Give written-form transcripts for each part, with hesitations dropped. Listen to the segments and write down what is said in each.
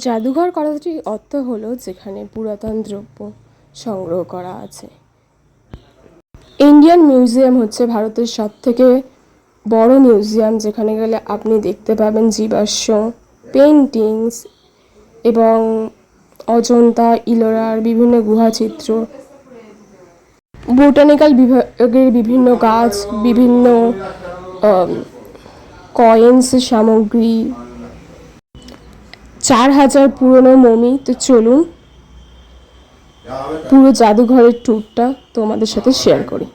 জাদুঘর কথাটির অর্থ হলো যেখানে পুরাতন দ্রব্য সংগ্রহ করা আছে। ইন্ডিয়ান মিউজিয়াম হচ্ছে ভারতের সবথেকে বড় মিউজিয়াম, যেখানে গেলে আপনি দেখতে পাবেন জীবাশ্ম, পেন্টিংস এবং অজন্তা, ইলোরার বিভিন্ন গুহাচিত্র, বোটানিক্যাল বিভাগের বিভিন্ন গাছ, বিভিন্ন কয়েন্স সামগ্রী, 4000 পুরনো মমি। তো চলুন পুরো জাদুঘরের ট্যুরটা তোমাদের সাথে শেয়ার করি।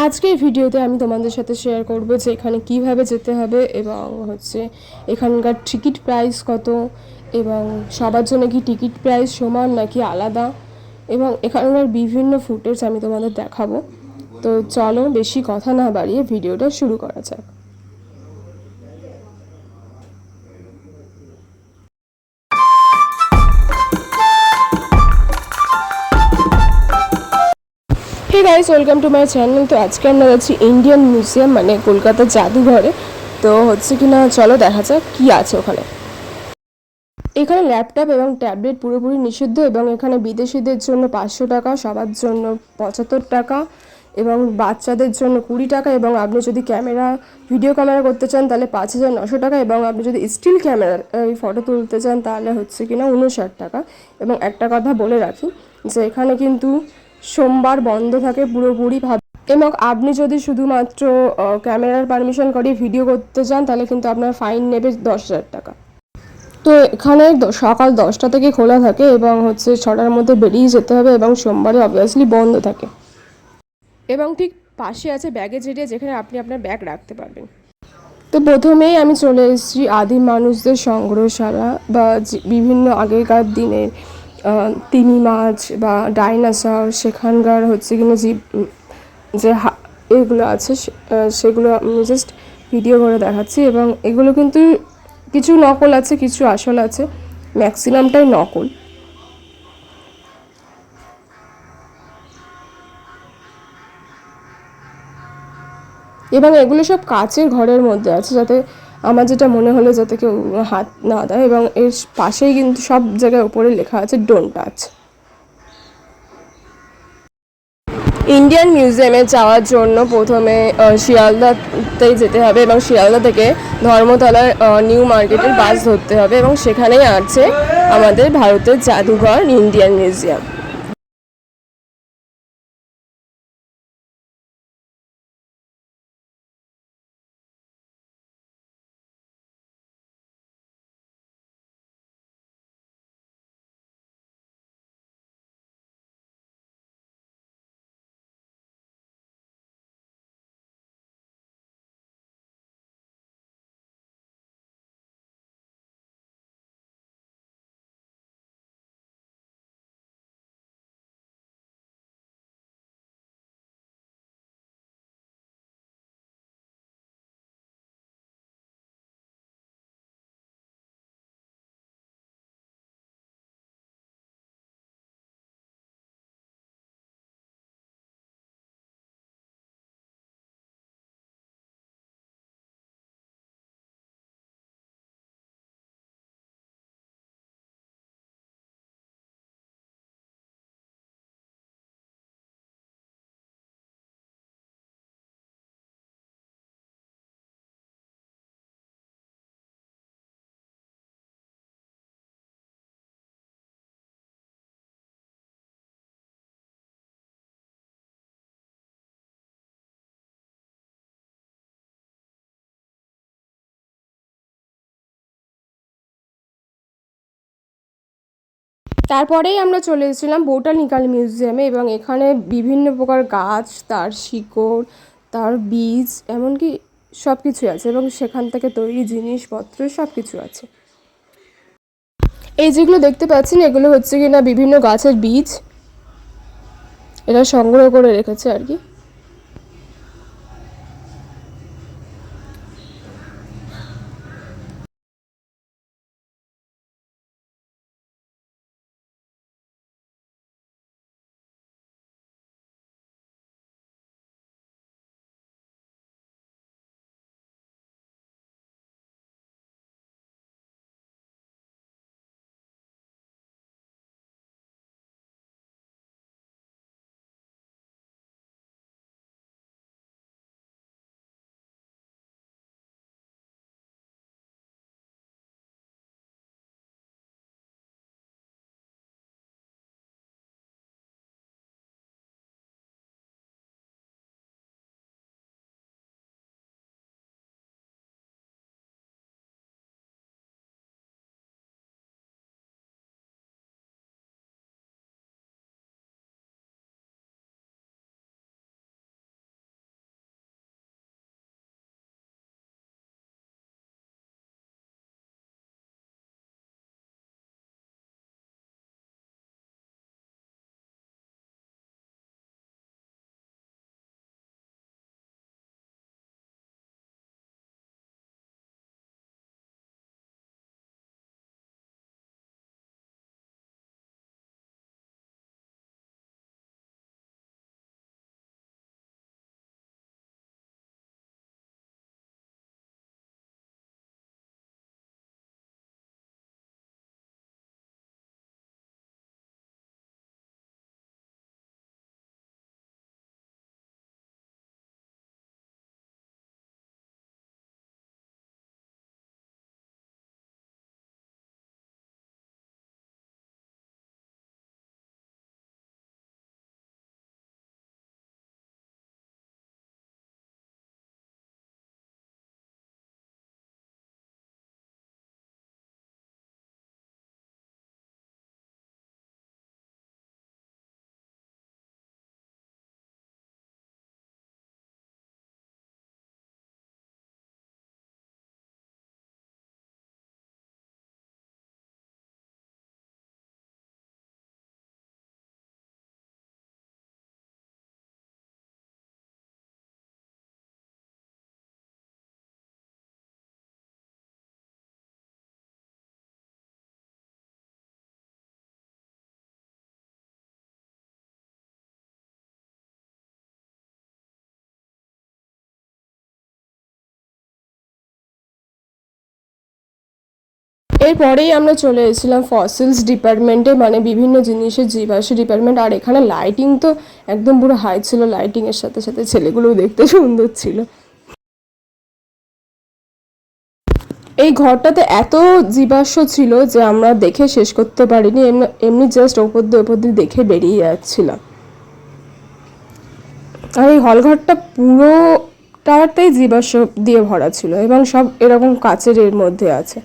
আজকের ভিডিওতে আমি তোমাদের সাথে শেয়ার করব যে এখানে কিভাবে যেতে হবে এবং হচ্ছে এখানকার টিকিট প্রাইস কত, এবং সবার জন্য কি টিকিট প্রাইস সমান নাকি আলাদা, এবং এখানকার বিভিন্ন ফুটেজ আমি তোমাদের দেখাবো। তো চলো বেশি কথা না বাড়িয়ে ভিডিওটা শুরু করা যাক। Hey guys, welcome to my channel. তো আজকে আমরা যাচ্ছি ইন্ডিয়ান মিউজিয়াম, মানে কলকাতার জাদুঘরে। তো হচ্ছে কিনা চলো দেখা যাক কি আছে ওখানে। এখানে ল্যাপটপ এবং ট্যাবলেট পুরোপুরি নিষিদ্ধ, এবং এখানে বিদেশিদের জন্য 500 টাকা, সবার জন্য 75 টাকা, এবং বাচ্চাদের জন্য 20 টাকা, এবং আপনি যদি ভিডিও ক্যামেরা করতে চান তাহলে 5900 টাকা, এবং আপনি যদি স্টিল ক্যামেরার ফটো তুলতে চান তাহলে হচ্ছে কিনা 59 টাকা। এবং একটা কথা বলে রাখি যে এখানে কিন্তু সোমবার বন্ধ থাকে পুরোপুরিভাবে, এবং আপনি যদি শুধুমাত্র ক্যামেরার পারমিশন করিয়ে ভিডিও করতে চান তাহলে কিন্তু আপনার ফাইন নেবে 10,000 টাকা। তো এখানে সকাল 10টা থেকে খোলা থাকে এবং হচ্ছে 6টার মধ্যে বেরিয়ে যেতে হবে, এবং সোমবারে অবভিয়াসলি বন্ধ থাকে। এবং ঠিক পাশে আছে ব্যাগেজ এরিয়া, যেখানে আপনি আপনার ব্যাগ রাখতে পারবেন। তো প্রথমেই আমি চলে এসেছি আদিম মানুষদের সংগ্রহশালা, বা বিভিন্ন আগেকার দিনের তিমি মাছ বা ডাইনোসর, সেখানকার হচ্ছে কিনা যে এগুলো আছে সেগুলো আমি জাস্ট ভিডিও করে দেখাচ্ছি। এবং এগুলো কিন্তু কিছু নকল আছে, কিছু আসল আছে, ম্যাক্সিমামটাই নকল। এবং এগুলো সব কাচের ঘরের মধ্যে আছে, যাতে আমার যেটা মনে হলো যাতে কেউ হাত না দেয়। এবং এর পাশেই কিন্তু সব জায়গায় উপরে লেখা আছে ডোন্ট টাচ। ইন্ডিয়ান মিউজিয়ামে যাওয়ার জন্য প্রথমে শিয়ালদাতেই যেতে হবে, এবং শিয়ালদা থেকে ধর্মতলার নিউ মার্কেটের বাস ধরতে হবে, এবং সেখানেই আছে আমাদের ভারতের জাদুঘর ইন্ডিয়ান মিউজিয়াম। তারপরেই আমরা চলে এসেছিলাম বোটানিক্যাল মিউজিয়ামে, এবং এখানে বিভিন্ন প্রকার গাছ, তার শিকড়, তার বীজ, এমনকি সব কিছুই আছে, এবং সেখান থেকে তৈরি জিনিসপত্র সব কিছু আছে। এই যেগুলো দেখতে পাচ্ছেন এগুলো হচ্ছে কিনা বিভিন্ন গাছের বীজ, এরা সংগ্রহ করে রেখেছে আর কি। এরপরেই আমরা চলে এসেছিলাম ফসিলস ডিপার্টমেন্টে, মানে বিভিন্ন জিনিসের জীবাশ্ম ডিপার্টমেন্ট। আর এখানে লাইটিং তো একদম পুরো হাই ছিল, লাইটিংয়ের সাথে সাথে ছেলেগুলোও দেখতে সুন্দর ছিল। এই ঘরটাতে এত জীবাশ্ম ছিল যে আমরা দেখে শেষ করতে পারিনি, এমনি জাস্ট ওপর দিয়ে দেখে বেরিয়ে যাচ্ছিলাম। আর এই হলঘরটা পুরোটাতেই জীবাশ্ম দিয়ে ভরা ছিল এবং সব এরকম কাচের এর মধ্যে আছে।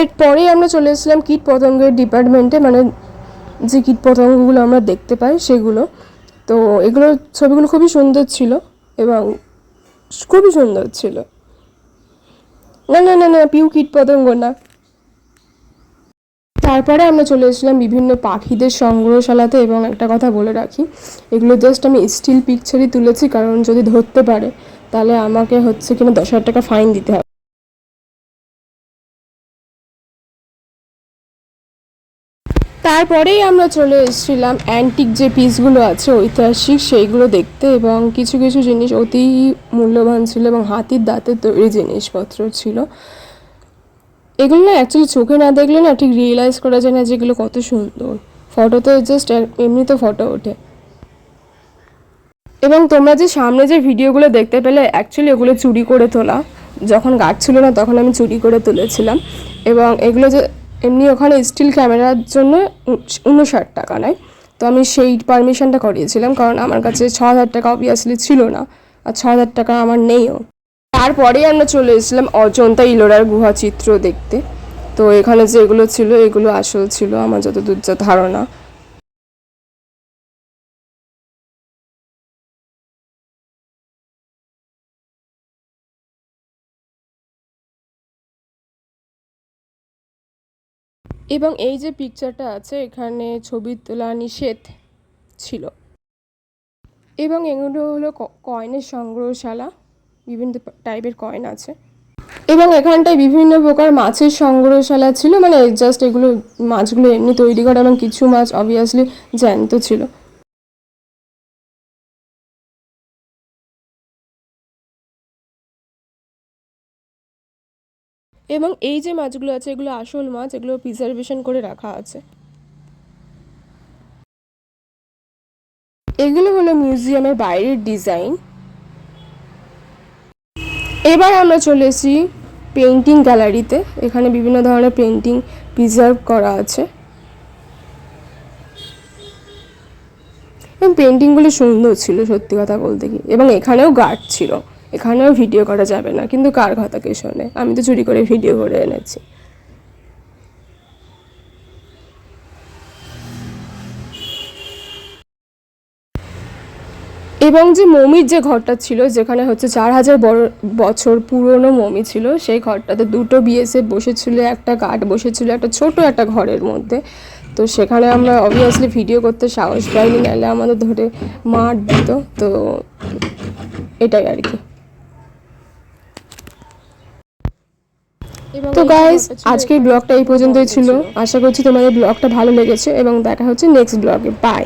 এরপরেই আমরা চলে এসেছিলাম কীট পতঙ্গের ডিপার্টমেন্টে, মানে যে কীট পতঙ্গগুলো আমরা দেখতে পাই সেগুলো। তো এগুলোর ছবিগুলো খুবই সুন্দর ছিল এবং খুবই সুন্দর ছিল। না না না না, পিউ কীট পতঙ্গ না। তারপরে আমরা চলে এসেছিলাম বিভিন্ন পাখিদের সংগ্রহশালাতে, এবং একটা কথা বলে রাখি, এগুলো জাস্ট আমি স্টিল পিকচারই তুলেছি, কারণ যদি ধরতে পারে তাহলে আমাকে হচ্ছে কিনা 10,000 টাকা ফাইন দিতে হবে। তারপরেই আমরা চলে এসেছিলাম অ্যান্টিক যে পিসগুলো আছে ঐতিহাসিক, সেইগুলো দেখতে, এবং কিছু কিছু জিনিস অতি মূল্যবান ছিল এবং হাতির দাঁতের তৈরি জিনিসপত্র ছিল। এগুলো না অ্যাকচুয়ালি চোখে না দেখলে না ঠিক রিয়েলাইজ করা যায় না যেগুলো কত সুন্দর। ফটোতে জাস্ট এমনি তো ফটো ওঠে। এবং তোমরা যে সামনে যে ভিডিওগুলো দেখতে পেলে, অ্যাকচুয়ালি ওগুলো চুরি করে তোলা। যখন গার্ড ছিল না তখন আমি চুরি করে তুলেছিলাম। এবং এগুলো যে এমনি ওখানে স্টিল ক্যামেরার জন্য 59 টাকা নেয়। তো আমি সেই পারমিশনটা করিয়েছিলাম, কারণ আমার কাছে 6,000 টাকা অবভিয়াসলি ছিল না, আর 6,000 টাকা আমার নেইও। তারপরেই আমরা চলে এসেছিলাম অজন্তা ইলোরার গুহা চিত্র দেখতে। তো এখানে যেগুলো ছিল এগুলো আসল ছিল আমার যতদূর যা ধারণা। এবং এই যে পিকচারটা আছে এখানে ছবি তোলা নিষেধ ছিল। এবং এগুলো হলো কয়েনের সংগ্রহশালা, বিভিন্ন টাইপের কয়েন আছে। এবং এখানটায় বিভিন্ন প্রকার মাছের সংগ্রহশালা ছিল, মানে জাস্ট এগুলো মাছগুলো এমনি তৈরি করা, এবং কিছু মাছ অবভিয়াসলি জ্যান্ত ছিল। এবং এই যে মাছগুলো আছে এগুলো আসল মাছ, এগুলো প্রিজার্ভেশন করে রাখা আছে। এগুলো হলো মিউজিয়ামের বাইরের ডিজাইন। এবার আমরা চলে এসেছি পেন্টিং গ্যালারিতে। এখানে বিভিন্ন ধরনের পেন্টিং প্রিজার্ভ করা আছে এবং পেন্টিংগুলি সুন্দর ছিল সত্যি কথা বলতে কি। এবং এখানেও গার্ড ছিল, এখানেও ভিডিও করা যাবে না, কিন্তু কার কথা কে শোনে, আমি তো চুরি করে ভিডিও করে এনেছি। এবং যে মমির যে ঘরটা ছিল, যেখানে হচ্ছে 4,000 বছর পুরনো মমি ছিল, সেই ঘরটাতে দুটো বিএসএফ বসেছিল, একটা গার্ড বসেছিল একটা ছোট একটা ঘরের মধ্যে। তো সেখানে আমরা অবভিয়াসলি ভিডিও করতে সাহস পাইনি, নাহলে আমাদের ধরে মার দিত। তো এটাই আর কি। তো গাইস, আজকের ব্লগটা এই পর্যন্তই ছিল। আশা করছি তোমাদের ব্লগটা ভালো লেগেছে এবং দেখা হচ্ছে নেক্সট ব্লগে। বাই।